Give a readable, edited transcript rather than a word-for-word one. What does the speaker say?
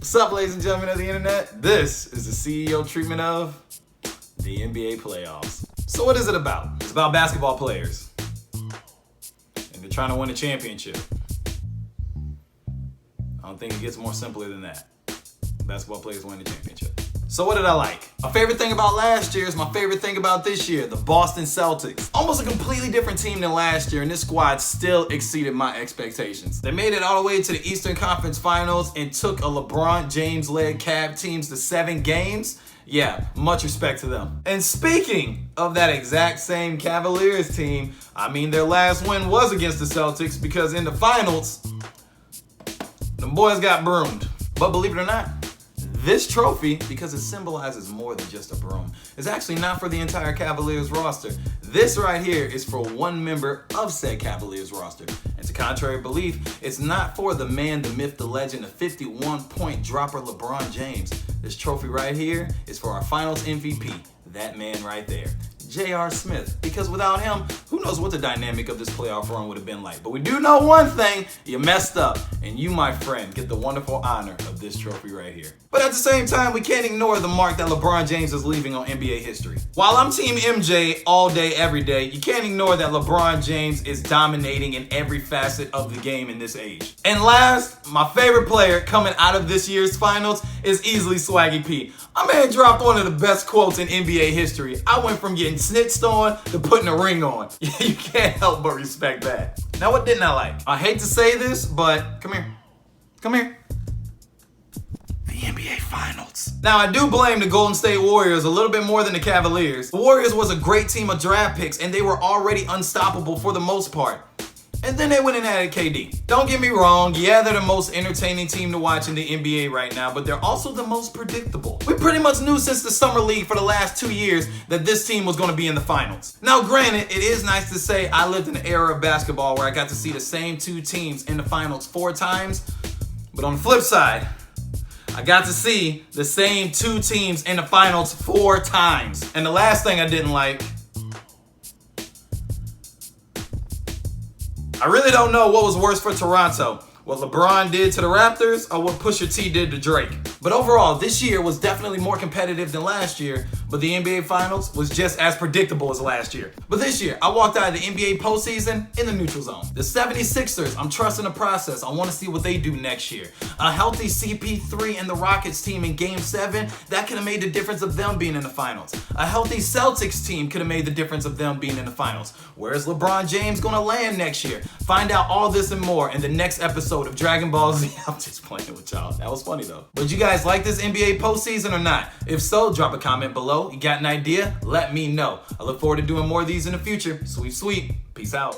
What's up, ladies and gentlemen of the internet? This is the CEO treatment of the NBA playoffs. So what is it about? It's about basketball players. And they're trying to win a championship. I don't think it gets more simpler than that. Basketball players win the championship. So what did I like? My favorite thing about last year is my favorite thing about this year, the Boston Celtics. Almost a completely different team than last year, and this squad still exceeded my expectations. They made it all the way to the Eastern Conference Finals and took a LeBron James-led Cavs teams to 7 games. Yeah, much respect to them. And speaking of that exact same Cavaliers team, I mean, their last win was against the Celtics because in the finals, the boys got broomed. But believe it or not, this trophy, because it symbolizes more than just a broom, is actually not for the entire Cavaliers roster. This right here is for one member of said Cavaliers roster. And to contrary belief, it's not for the man, the myth, the legend, the 51-point dropper LeBron James. This trophy right here is for our finals MVP, that man right there, J.R. Smith. Because without him, who knows what the dynamic of this playoff run would have been like. But we do know one thing, you messed up. And you, my friend, get the wonderful honor of this trophy right here. But at the same time, we can't ignore the mark that LeBron James is leaving on NBA history. While I'm Team MJ all day, every day, you can't ignore that LeBron James is dominating in every facet of the game in this age. And last, my favorite player coming out of this year's finals is easily Swaggy P. My man dropped one of the best quotes in NBA history. I went from getting snitched on to putting a ring on. You can't help but respect that. Now, what didn't I like? I hate to say this, but come here. Come here. The NBA Finals. Now, I do blame the Golden State Warriors a little bit more than the Cavaliers. The Warriors was a great team of draft picks, and they were already unstoppable for the most part. And then they went and added KD. Don't get me wrong, yeah, they're the most entertaining team to watch in the NBA right now, but they're also the most predictable. We pretty much knew since the Summer League for the last 2 years that this team was going to be in the finals. Now, granted, it is nice to say I lived in an era of basketball where I got to see the same 2 teams in the finals 4 times, but on the flip side, I got to see the same 2 teams in the finals 4 times. And the last thing I didn't like, I really don't know what was worse for Toronto, what LeBron did to the Raptors or what Pusha T did to Drake. But overall, this year was definitely more competitive than last year, but the NBA Finals was just as predictable as last year. But this year, I walked out of the NBA postseason in the neutral zone. The 76ers, I'm trusting the process. I want to see what they do next year. A healthy CP3 and the Rockets team in Game 7, that could have made the difference of them being in the finals. A healthy Celtics team could have made the difference of them being in the finals. Where's LeBron James going to land next year? Find out all this and more in the next episode of Dragon Ball Z. I'm just playing with y'all. That was funny though. But you guys like this NBA postseason or not? If so, drop a comment below. You got an idea? Let me know. I look forward to doing more of these in the future. Sweet, sweet. Peace out.